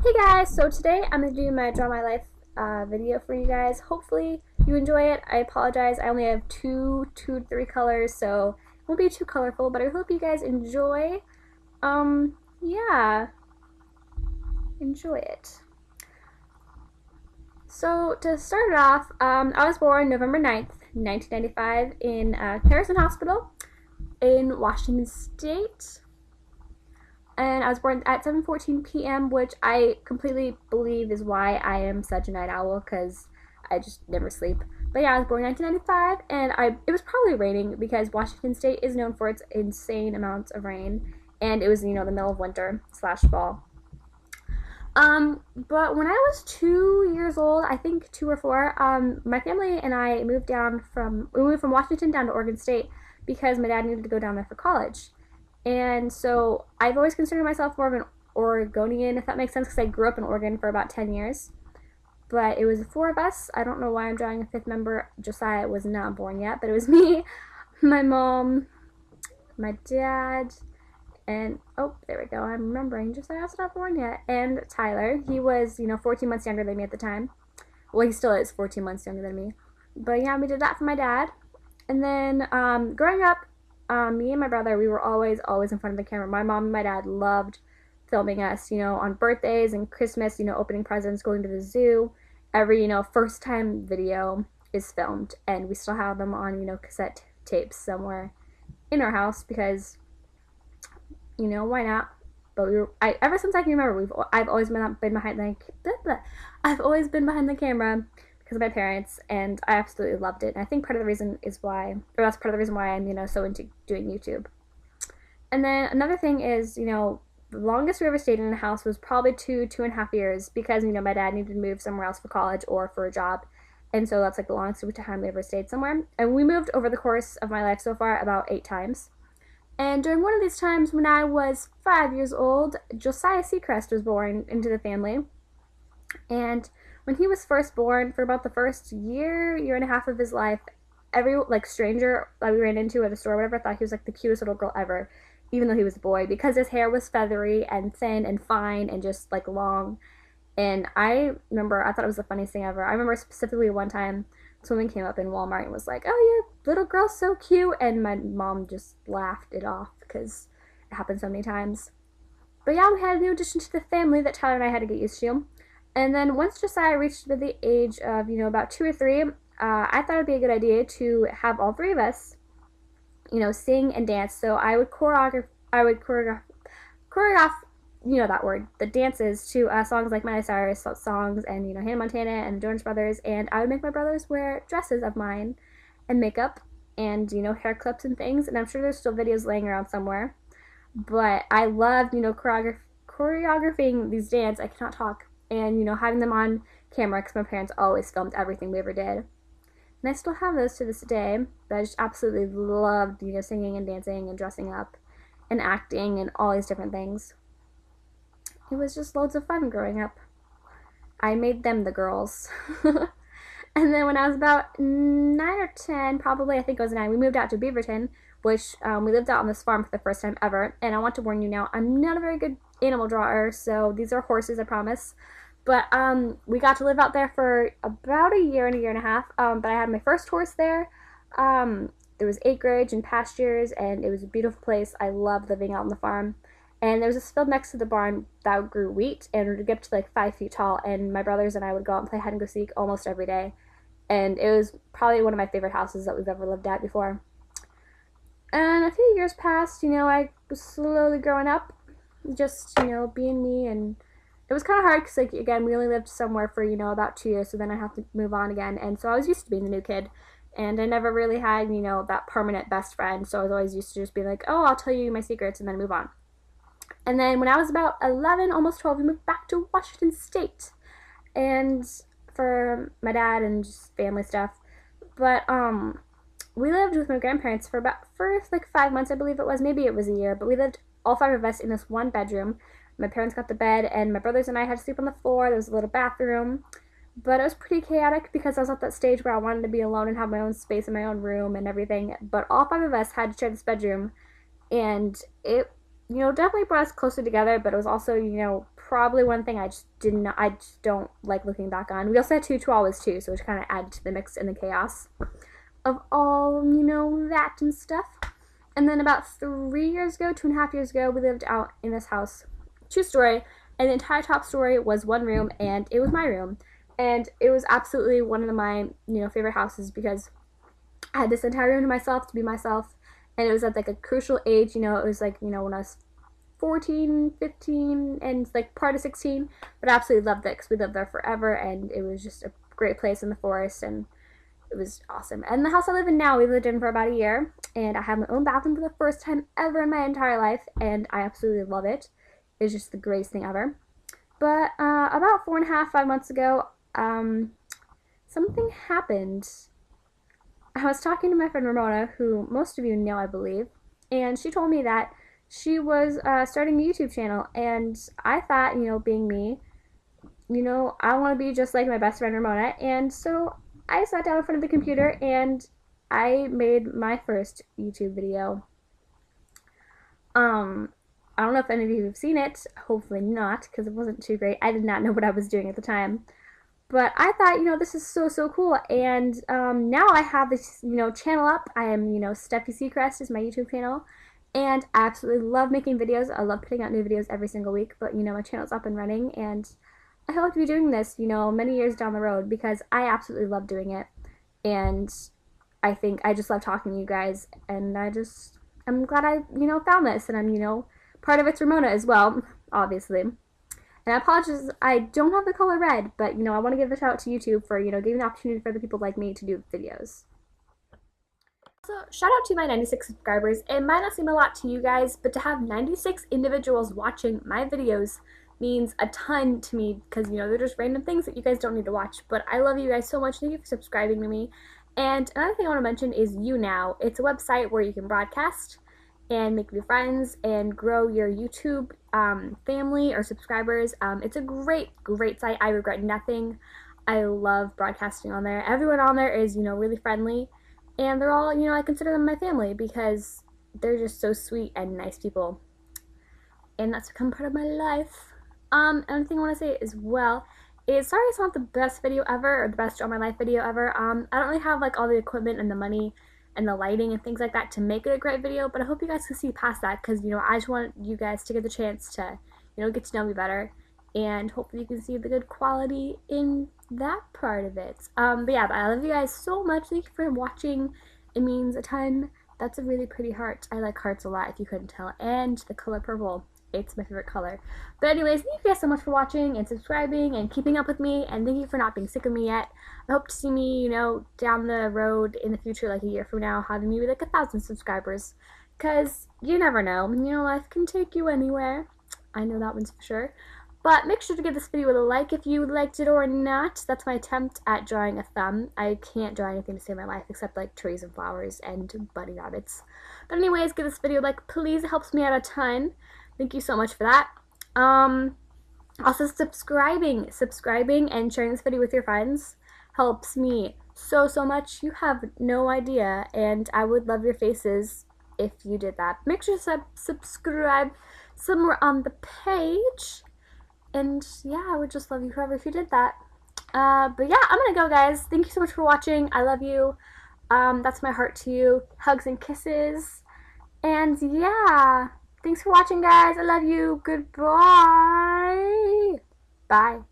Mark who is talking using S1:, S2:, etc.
S1: Hey guys, so today I'm going to do my Draw My Life video for you guys. Hopefully you enjoy it. I apologize, I only have two to three colors, so it won't be too colorful, but I hope you guys enjoy. Yeah, enjoy it. So to start it off, I was born November 9th, 1995 in Harrison Hospital in Washington State. And I was born at 7:14 p.m., which I completely believe is why I am such a night owl, because I just never sleep. But yeah, I was born in 1995, and it was probably raining because Washington State is known for its insane amounts of rain, and it was, the middle of winter / fall. But when I was 2 years old, I think 2 or 4, my family and I moved from Washington down to Oregon State because my dad needed to go down there for college. And so I've always considered myself more of an Oregonian, if that makes sense, because I grew up in Oregon for about 10 years. But it was 4 of us. I don't know why I'm drawing a 5th member. Josiah was not born yet, but it was me, my mom, my dad, and, oh, there we go, I'm remembering, Josiah's not born yet, and Tyler. He was, 14 months younger than me at the time. Well, he still is 14 months younger than me. But yeah, we did that for my dad. And then growing up, me and my brother, we were always in front of the camera. My mom and my dad loved filming us, on birthdays and Christmas, opening presents, going to the zoo. Every, first time video is filmed, and we still have them on, cassette tapes somewhere in our house because, why not? But ever since I can remember, I've always been behind I've always been behind the camera because of my parents, and I absolutely loved it. And I think that's part of the reason why I'm, so into doing YouTube. And then another thing is, the longest we ever stayed in a house was probably 2.5 years because, my dad needed to move somewhere else for college or for a job. And so that's like the longest time we ever stayed somewhere. And we moved over the course of my life so far about 8 times. And during one of these times when I was 5 years old, SteffiSecrest was born into the family. And when he was first born, for about the first year and a half of his life, every stranger that we ran into at a store or whatever thought he was the cutest little girl ever, even though he was a boy, because his hair was feathery and thin and fine and just long. And I thought it was the funniest thing ever. I remember specifically one time someone came up in Walmart and was like, "Oh, your little girl's so cute," and my mom just laughed it off because it happened so many times. But yeah, we had a new addition to the family that Tyler and I had to get used to. And then once Josiah reached the age of, about 2 or 3, I thought it would be a good idea to have all 3 of us, sing and dance. So I would choreograph, that word, the dances to songs like Miley Cyrus songs and, Hannah Montana and the Jonas Brothers. And I would make my brothers wear dresses of mine and makeup and, hair clips and things. And I'm sure there's still videos laying around somewhere. But I loved, choreographing these dances. I cannot talk. And, having them on camera because my parents always filmed everything we ever did. And I still have those to this day, but I just absolutely loved, singing and dancing and dressing up and acting and all these different things. It was just loads of fun growing up. I made them the girls. And then when I was about 9 or 10, probably, I think it was 9, we moved out to Beaverton, which we lived out on this farm for the first time ever. And I want to warn you now, I'm not a very good animal drawer, so these are horses, I promise. But we got to live out there for about a year and a half. But I had my first horse there. There was acreage and pastures, and it was a beautiful place. I loved living out on the farm. And there was this field next to the barn that grew wheat, and it would get up to 5 feet tall. And my brothers and I would go out and play hide and go seek almost every day. And it was probably one of my favorite houses that we've ever lived at before. And a few years passed, I was slowly growing up, just, being me, and it was kind of hard because, again, we only lived somewhere for, about 2 years, so then I have to move on again, and so I was used to being the new kid, and I never really had, that permanent best friend, so I was always used to just being like, "Oh, I'll tell you my secrets," and then move on. And then when I was about 11, almost 12, we moved back to Washington State, and for my dad and just family stuff, but, we lived with my grandparents for 5 months, I believe it was. Maybe it was a year, but we lived, all 5 of us, in this one bedroom. My parents got the bed, and my brothers and I had to sleep on the floor. There was a little bathroom, but it was pretty chaotic because I was at that stage where I wanted to be alone and have my own space in my own room and everything. But all 5 of us had to share this bedroom, and it, definitely brought us closer together, but it was also, probably one thing I just don't like looking back on. We also had 2 chihuahuas too, so it kind of added to the mix and the chaos of all, that and stuff. And then about 3 years ago, 2.5 years ago, we lived out in this house, 2-story, and the entire top story was one room, and it was my room. And it was absolutely one of my, favorite houses because I had this entire room to myself, to be myself. And it was at like a crucial age, it was like, when I was 14, 15, and like part of 16. But I absolutely loved it because we lived there forever, and it was just a great place in the forest, and it was awesome. And the house I live in now, we lived in for about a year, and I have my own bathroom for the first time ever in my entire life, and I absolutely love it. It's just the greatest thing ever. But about 4.5, 5 months ago, something happened. I was talking to my friend Ramona, who most of you know, I believe, and she told me that she was starting a YouTube channel, and I thought, being me, I want to be just like my best friend Ramona, and so I sat down in front of the computer and I made my first YouTube video. I don't know if any of you have seen it, hopefully not, because it wasn't too great. I did not know what I was doing at the time. But I thought, this is so cool, and now I have this, channel up. I am, SteffiSecrest is my YouTube channel, and I absolutely love making videos. I love putting out new videos every single week, but, my channel's up and running, and I hope to be doing this, many years down the road, because I absolutely love doing it, and I think I just love talking to you guys, and I'm glad I, found this, and I'm, part of it's Ramona as well, obviously. And I apologize, I don't have the color red, but, I want to give a shout out to YouTube for, giving the opportunity for the people like me to do videos. So, shout out to my 96 subscribers. It might not seem a lot to you guys, but to have 96 individuals watching my videos means a ton to me because, they're just random things that you guys don't need to watch. But I love you guys so much. Thank you for subscribing to me. And another thing I want to mention is YouNow. It's a website where you can broadcast and make new friends and grow your YouTube family or subscribers. It's a great site. I regret nothing. I love broadcasting on there. Everyone on there is, really friendly. And they're all, I consider them my family because they're just so sweet and nice people. And that's become part of my life. Another thing I want to say as well is, sorry it's not the best video ever, or the best Draw My Life video ever. I don't really have like all the equipment and the money and the lighting and things like that to make it a great video, but I hope you guys can see past that because, I just want you guys to get the chance to, get to know me better, and hopefully you can see the good quality in that part of it. But yeah, I love you guys so much. Thank you for watching. It means a ton. That's a really pretty heart. I like hearts a lot, if you couldn't tell, and the color purple. It's my favorite color. But anyways, thank you guys so much for watching and subscribing and keeping up with me, and thank you for not being sick of me yet. I hope to see me, down the road in the future, like a year from now, having maybe like 1,000 subscribers. Because you never know. Life can take you anywhere. I know that one's for sure. But make sure to give this video a like if you liked it or not. That's my attempt at drawing a thumb. I can't draw anything to save my life except like trees and flowers and bunny rabbits. But anyways, give this video a like, please. It helps me out a ton. Thank you so much for that. Also, subscribing and sharing this video with your friends helps me so much. You have no idea, and I would love your faces if you did that. Make sure to subscribe somewhere on the page, and yeah, I would just love you forever if you did that. But yeah, I'm gonna go, guys. Thank you so much for watching. I love you. That's my heart to you. Hugs and kisses. And yeah, thanks for watching, guys. I love you. Goodbye. Bye.